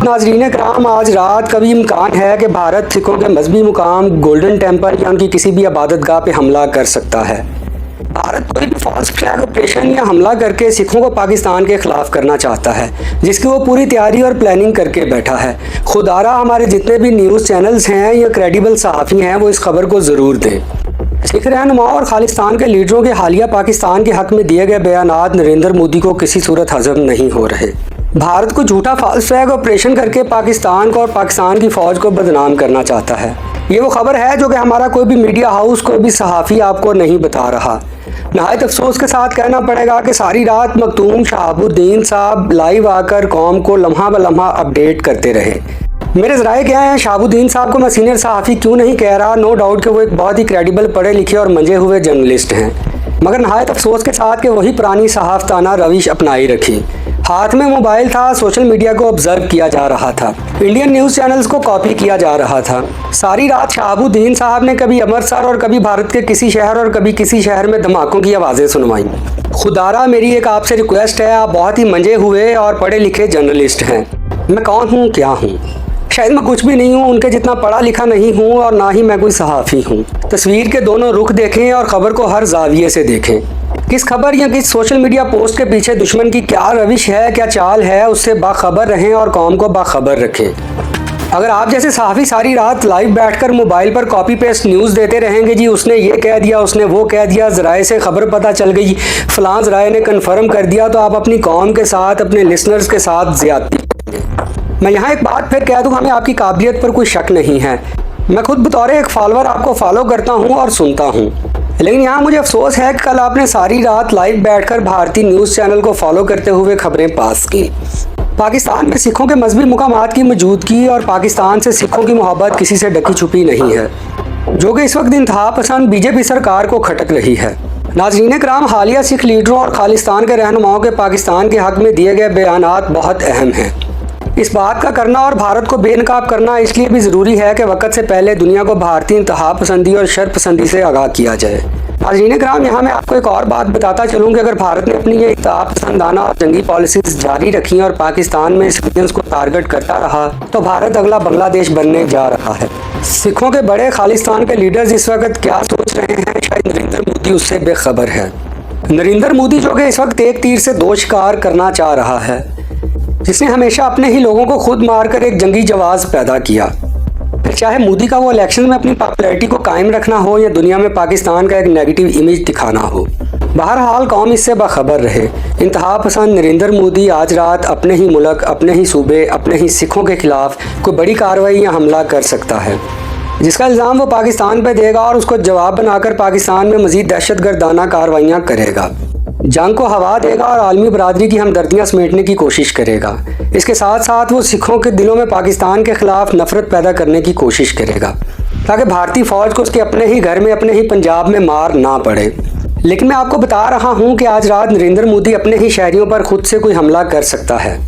नाज़रीन कराम, आज रात का भी इम्कान है कि भारत सिखों के मजहबी मुकाम गोल्डन टेम्पल या उनकी किसी भी इबादत गाह पे हमला कर सकता है। भारत कोई भी फॉल्स फ्लैग ऑपरेशन या हमला करके सिखों को पाकिस्तान के खिलाफ करना चाहता है, जिसकी वो पूरी तैयारी और प्लानिंग करके बैठा है। खुदारा हमारे जितने भी न्यूज़ चैनल्स हैं या क्रेडिबल सहाफ़ी हैं वो इस खबर को ज़रूर दें। सिख रहनुमा और खालिस्तान के लीडरों के हालिया पाकिस्तान के हक़ में दिए गए बयानात नरेंद्र मोदी को किसी सूरत हज़म नहीं हो रहे। भारत को झूठा फॉल्स फ्लैग ऑपरेशन करके पाकिस्तान को और पाकिस्तान की फ़ौज को बदनाम करना चाहता है। ये वो खबर है जो कि हमारा कोई भी मीडिया हाउस, कोई भी सहाफ़ी आपको नहीं बता रहा। नहायत अफसोस के साथ कहना पड़ेगा कि सारी रात मखदूम शहाबुद्दीन साहब लाइव आकर कौम को लम्हा ब लम्हा अपडेट करते रहे। मेरे ज़राए क्या हैं, शहाबुद्दीन साहब को मैं सीनियर सहाफ़ी क्यों नहीं कह रहा, नो डाउट कि वो एक बहुत ही क्रेडिबल पढ़े लिखे और मंजे हुए जर्नलिस्ट हैं, मगर नहायत अफसोस के साथ कि वही पुरानी सहाफ़ताना रविश अपनाई रखी। हाथ में मोबाइल था, सोशल मीडिया को ऑब्जर्व किया जा रहा था, इंडियन न्यूज़ चैनल्स को कॉपी किया जा रहा था। सारी रात शहाबुद्दीन साहब ने कभी अमृतसर और कभी भारत के किसी शहर और कभी किसी शहर में धमाकों की आवाज़ें सुनवाई। खुदारा मेरी एक आपसे रिक्वेस्ट है, आप बहुत ही मंजे हुए और पढ़े लिखे जर्नलिस्ट हैं। मैं कौन हूँ, क्या हूँ? शायद मैं कुछ भी नहीं हूँ, उनके जितना पढ़ा लिखा नहीं हूँ और ना ही मैं कोई सहाफ़ी हूँ। तस्वीर के दोनों रुख देखें और ख़बर को हर जाविये से देखें। किस खबर या किस सोशल मीडिया पोस्ट के पीछे दुश्मन की क्या रविश है, क्या चाल है, उससे बाखबर रहें और कौम को बाखबर रखें। अगर आप जैसे सहाफ़ी सारी रात लाइव बैठकर मोबाइल पर कॉपी पेस्ट न्यूज़ देते रहेंगे, जी उसने ये कह दिया, उसने वो कह दिया, ज़राए से ख़बर पता चल गई, फ़लाँ ज़राए ने कन्फर्म कर दिया, तो आप अपनी कौम के साथ, अपने लिसनर्स के साथ ज़्यादती करेंगे। मैं यहाँ एक बात फिर कह दूँ, हमें आपकी काबिलियत पर कोई शक नहीं है। मैं खुद बतौर एक फॉलोअर आपको फॉलो करता हूँ और सुनता हूँ, लेकिन यहाँ मुझे अफसोस है कि कल आपने सारी रात लाइव बैठकर भारतीय न्यूज़ चैनल को फॉलो करते हुए खबरें पास की। पाकिस्तान में सिखों के मजहबी मुकामात की मौजूदगी और पाकिस्तान से सिखों की मोहब्बत किसी से ढकी छुपी नहीं है, जो कि इस वक्त इंतहा पसंद बीजेपी सरकार को खटक रही है। नाज़रीन कराम, हालिया सिख लीडरों और खालिस्तान के रहनुमाओं के पाकिस्तान के हक़ में दिए गए बयानात बहुत अहम हैं। इस बात का करना और भारत को बेनकाब करना इसलिए भी ज़रूरी है कि वक्त से पहले दुनिया को भारतीय इंतहा पसंदी और शर पसंदी से आगाह किया जाए। नाज़रीन कराम, यहाँ मैं आपको एक और बात बताता चलूँ कि अगर भारत ने अपनी ये इंतहा पसंदाना और जंगी पॉलिसीज़ जारी रखी और पाकिस्तान में सिविलियंस को टारगेट करता रहा, तो भारत अगला बांग्लादेश बनने जा रहा है। सिखों के बड़े खालिस्तान के लीडर्स इस वक्त क्या सोच रहे हैं, शायद नरेंद्र मोदी उससे बेखबर है। नरेंद्र मोदी जो कि इस वक्त एक तीर से दो शिकार करना चाह रहा है, जिसने हमेशा अपने ही लोगों को खुद मारकर एक जंगी जवाब पैदा किया। फिर चाहे मोदी का वो इलेक्शन में अपनी पॉपुलैरिटी को कायम रखना हो या दुनिया में पाकिस्तान का एक नेगेटिव इमेज दिखाना हो, बहरहाल कौम इससे बाखबर रहे। इंतहा पसंद नरेंद्र मोदी आज रात अपने ही मुल्क, अपने ही सूबे, अपने ही सिखों के खिलाफ कोई बड़ी कार्रवाई या हमला कर सकता है, जिसका इल्ज़ाम वो पाकिस्तान पर देगा और उसको जवाब बनाकर पाकिस्तान में मज़ीद दहशतगर्दाना कार्रवाइयाँ करेगा, जंग को हवा देगा और आलमी बरादरी की हमदर्दियाँ समेटने की कोशिश करेगा। इसके साथ साथ वो सिखों के दिलों में पाकिस्तान के ख़िलाफ़ नफ़रत पैदा करने की कोशिश करेगा, ताकि भारतीय फ़ौज को उसके अपने ही घर में, अपने ही पंजाब में मार ना पड़े। लेकिन मैं आपको बता रहा हूँ कि आज रात नरेंद्र मोदी अपने ही शहरियों पर खुद से कोई हमला कर सकता है।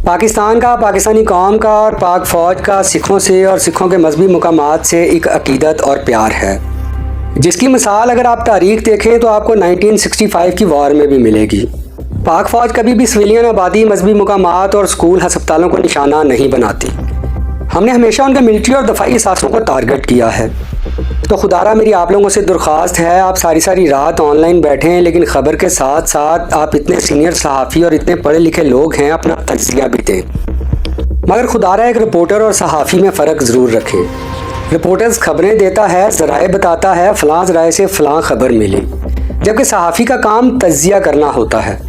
पाकिस्तान का, पाकिस्तानी कौम का और पाक फ़ौज का सिखों से और सिखों के मजहबी मुकामात से एक अकीदत और प्यार है, जिसकी मिसाल अगर आप तारीख देखें तो आपको 1965 की वॉर में भी मिलेगी। पाक फ़ौज कभी भी सिविलियन आबादी, मजहबी मुकामात और स्कूल हस्पतालों को निशाना नहीं बनाती। हमने हमेशा उनके मिलिट्री और दफाई असासों को टारगेट किया है। तो खुदारा मेरी आप लोगों से दरख्वास्त है, आप सारी रात ऑनलाइन बैठे हैं, लेकिन ख़बर के साथ साथ आप इतने सीनियर सहाफ़ी और इतने पढ़े लिखे लोग हैं, अपना तज्ज़िया भी दें। मगर खुदारा एक रिपोर्टर और सहाफ़ी में फ़र्क ज़रूर रखें। रिपोर्टर्स खबरें देता है, ज़राए बताता है, फ़लाँ ज़राए से फ़लाँ खबर मिली, जबकि सहाफ़ी का काम तज्ज़िया करना होता है।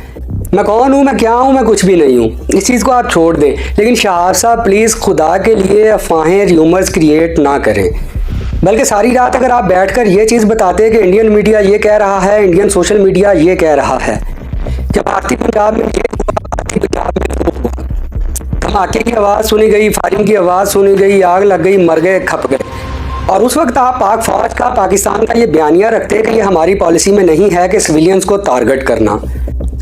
मैं कौन हूँ, मैं क्या हूँ, मैं कुछ भी नहीं हूँ, इस चीज़ को आप छोड़ दें। लेकिन शहाब साहब प्लीज़ खुदा के लिए अफवाहें, र्यूमर्स क्रिएट ना करें, बल्कि सारी रात अगर आप बैठकर ये चीज़ बताते कि इंडियन मीडिया ये कह रहा है, इंडियन सोशल मीडिया ये कह रहा है कि भारतीय पंजाब में ये हुआ, भारतीय पंजाब में वो हुआ, धमाके की आवाज़ सुनी गई, फायरिंग की आवाज़ सुनी गई, आग लग गई, मर गए, खप गए, और उस वक्त आप पाक फ़ौज का, पाकिस्तान का ये बयानिया रखते कि ये हमारी पॉलिसी में नहीं है कि सिविलियंस को टारगेट करना,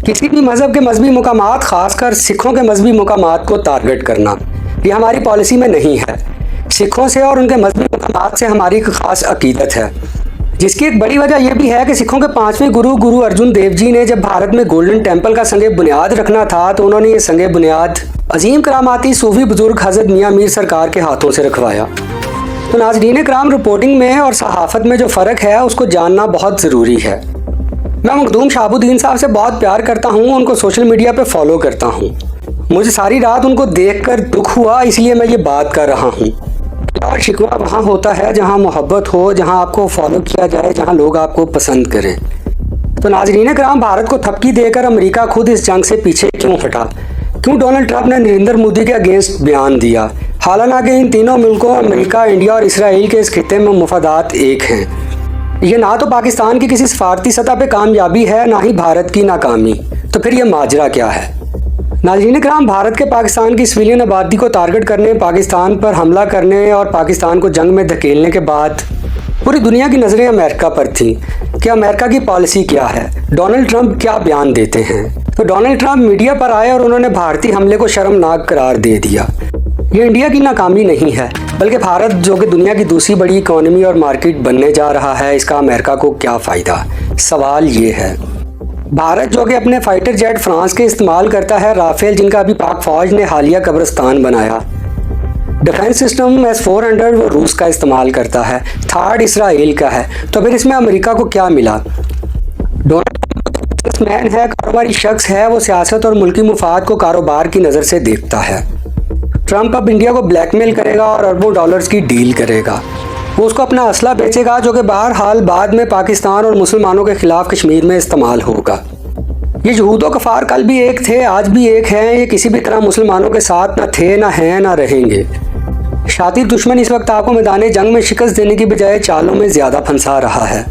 किसी भी मज़हब के मजहबी मुकामात, ख़ासकर सिखों के मजहबी मुकामात को टारगेट करना, ये हमारी पॉलिसी में नहीं है। सिखों से और उनके मजहबी मुकामात से हमारी एक ख़ास अकीदत है, जिसकी एक बड़ी वजह यह भी है कि सिखों के 5वें गुरु अर्जुन देव जी ने जब भारत में गोल्डन टेम्पल का संगे बुनियाद रखना था, तो उन्होंने ये संगे बुनियाद عظیم کراماتی صوفی بزرگ حضرت میاں میر سرکار کے ہاتھوں سے رکھوایا۔ تو ناظرین کرام، رپورٹنگ میں اور صحافت میں جو فرق ہے اس کو جاننا بہت ضروری ہے۔ میں مخدوم شہاب الدین صاحب سے بہت پیار کرتا ہوں، ان کو سوشل میڈیا پہ فالو کرتا ہوں۔ مجھے ساری رات ان کو دیکھ کر دکھ ہوا، اس لیے میں یہ بات کر رہا ہوں۔ اور شکوہ وہاں ہوتا ہے جہاں محبت ہو، جہاں آپ کو فالو کیا جائے، جہاں لوگ آپ کو پسند کریں۔ تو ناظرین کرام، بھارت کو تھپکی دے کر امریکہ خود اس جنگ سے پیچھے کیوں ہٹا؟ کیوں ڈونلڈ ٹرمپ نے نریندر مودی کے اگینسٹ بیان دیا؟ حالانکہ ان تینوں ملکوں امریکہ، انڈیا اور اسرائیل کے اس خطے میں مفادات ایک ہیں۔ یہ نہ تو پاکستان کی کسی سفارتی سطح پہ کامیابی ہے، نہ ہی بھارت کی ناکامی۔ تو پھر یہ ماجرا کیا ہے؟ ناظرین کرام، بھارت کے پاکستان کی سویلین آبادی کو ٹارگٹ کرنے، پاکستان پر حملہ کرنے اور پاکستان کو جنگ میں دھکیلنے کے بعد پوری دنیا کی نظریں امریکہ پر تھیں کہ امریکہ کی پالیسی کیا ہے، ڈونلڈ ٹرمپ کیا بیان دیتے ہیں۔ تو ڈونلڈ ٹرمپ میڈیا پر آئے اور انہوں نے بھارتی حملے کو شرمناک قرار دے دیا۔ یہ انڈیا کی ناکامی نہیں ہے، بلکہ بھارت جو کہ دنیا کی دوسری بڑی اکانومی اور مارکیٹ بننے جا رہا ہے، اس کا امریکہ کو کیا فائدہ؟ سوال یہ ہے۔ بھارت جو کہ اپنے فائٹر جیٹ فرانس کے استعمال کرتا ہے، رافیل جن کا ابھی پاک فوج نے حالیہ قبرستان بنایا، ڈیفنس سسٹم S-400 وہ روس کا استعمال کرتا ہے، تھارڈ اسرائیل کا ہے۔ تو پھر اس میں امریکہ کو کیا ملا؟ ڈونلڈ بزنس مین ہے، کاروباری شخص ہے، وہ سیاست اور ملکی مفاد کو کاروبار کی نظر سے دیکھتا ہے۔ ٹرمپ اب انڈیا کو بلیک میل کرے گا اور اربوں ڈالرز کی ڈیل کرے گا۔ وہ اس کو اپنا اسلحہ بیچے گا جو کہ بہرحال بعد میں پاکستان اور مسلمانوں کے خلاف کشمیر میں استعمال ہوگا۔ یہ یہود و کفار کل بھی ایک تھے، آج بھی ایک ہیں، یہ کسی بھی طرح مسلمانوں کے ساتھ نہ تھے، نہ ہیں، نہ رہیں گے۔ شاطر دشمن اس وقت آپ کو میدان جنگ میں شکست دینے کی بجائے چالوں میں زیادہ پھنسا رہا ہے۔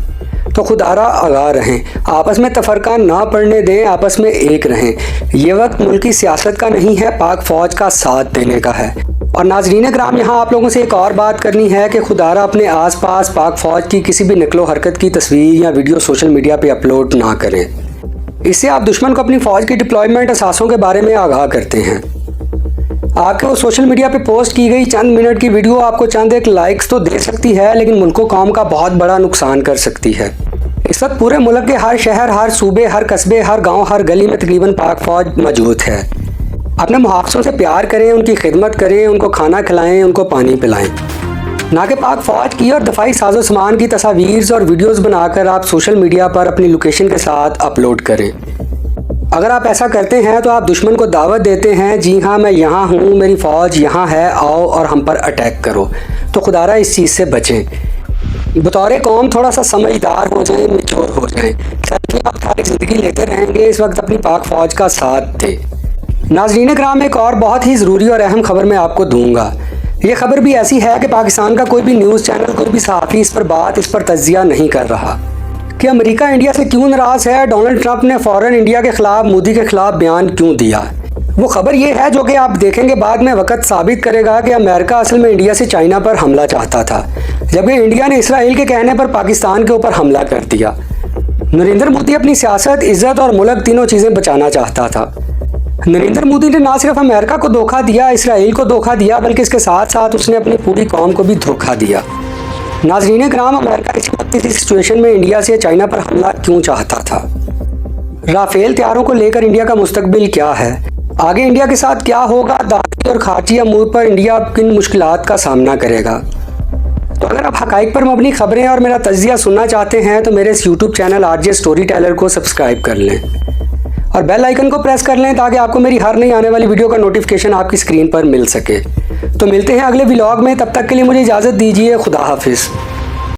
تو خدارا آگاہ رہیں، آپس میں تفرقہ نہ پڑنے دیں، آپس میں ایک رہیں۔ یہ وقت ملکی سیاست کا نہیں ہے، پاک فوج کا ساتھ دینے کا ہے۔ اور ناظرین کرام، یہاں آپ لوگوں سے ایک اور بات کرنی ہے کہ خدارا اپنے آس پاس پاک فوج کی کسی بھی نقل و حرکت کی تصویر یا ویڈیو سوشل میڈیا پہ اپلوڈ نہ کریں۔ اس سے آپ دشمن کو اپنی فوج کی ڈپلائمنٹ اثاثوں کے بارے میں آگاہ کرتے ہیں۔ آپ کو سوشل میڈیا پہ پوسٹ کی گئی چند منٹ کی ویڈیو آپ کو چند ایک لائکس تو دے سکتی ہے، لیکن ملک و قوم کا بہت بڑا نقصان کر سکتی ہے۔ اس وقت پورے ملک کے ہر شہر، ہر صوبے، ہر قصبے، ہر گاؤں، ہر گلی میں تقریباً پاک فوج موجود ہے۔ اپنے محافظوں سے پیار کریں، ان کی خدمت کریں، ان کو کھانا کھلائیں، ان کو پانی پلائیں، نہ کہ پاک فوج کی اور دفاعی ساز و سامان کی تصاویر اور ویڈیوز بنا کر آپ سوشل میڈیا پر اپنی لوکیشن کے ساتھ اپلوڈ کریں۔ اگر آپ ایسا کرتے ہیں تو آپ دشمن کو دعوت دیتے ہیں، جی ہاں میں یہاں ہوں، میری فوج یہاں ہے، آؤ اور ہم پر اٹیک کرو۔ تو خدارا اس چیز سے بچیں، بطور قوم تھوڑا سا سمجھدار ہو جائیں، میچور ہو جائیں۔ آپ ساری زندگی لیتے رہیں گے، اس وقت اپنی پاک فوج کا ساتھ دیں۔ ناظرین کرام، ایک اور بہت ہی ضروری اور اہم خبر میں آپ کو دوں گا۔ یہ خبر بھی ایسی ہے کہ پاکستان کا کوئی بھی نیوز چینل، کوئی بھی صحافی اس پر تجزیہ نہیں کر رہا کہ امریکہ انڈیا سے کیوں ناراض ہے، ڈونلڈ ٹرمپ نے فوراً انڈیا کے خلاف، مودی کے خلاف بیان کیوں دیا۔ وہ خبر یہ ہے جو کہ آپ دیکھیں گے بعد میں وقت ثابت کرے گا کہ امریکہ اصل میں انڈیا سے چائنا پر حملہ چاہتا تھا، جبکہ انڈیا نے اسرائیل کے کہنے پر پاکستان کے اوپر حملہ کر دیا۔ نریندر مودی اپنی سیاست، عزت اور ملک تینوں چیزیں بچانا چاہتا تھا۔ نریندر مودی نے نہ صرف امریکہ کو دھوکہ دیا، اسرائیل کو دھوکہ دیا، بلکہ اس کے ساتھ ساتھ اس نے اپنی پوری قوم کو بھی دھوکہ دیا۔ ناظرین کرام، امریکہ اس وقت اس سچویشن میں انڈیا سے چائنا پر حملہ کیوں چاہتا تھا؟ رافیل طیاروں کو لے کر انڈیا کا مستقبل کیا ہے؟ آگے انڈیا کے ساتھ کیا ہوگا؟ داخلی اور خارجی امور پر انڈیا کن مشکلات کا سامنا کرے گا؟ تو اگر آپ حقائق پر مبنی خبریں اور میرا تجزیہ سننا چاہتے ہیں تو میرے اس YouTube channel RJ story teller کو سبسکرائب کر لیں اور بیل آئیکن کو پریس کر لیں تاکہ آپ کو میری ہر نئی آنے والی ویڈیو کا نوٹیفیکیشن آپ کی اسکرین پر مل سکے۔ تو ملتے ہیں اگلے ولاگ میں، تب تک کے لیے مجھے اجازت دیجیے، خدا حافظ۔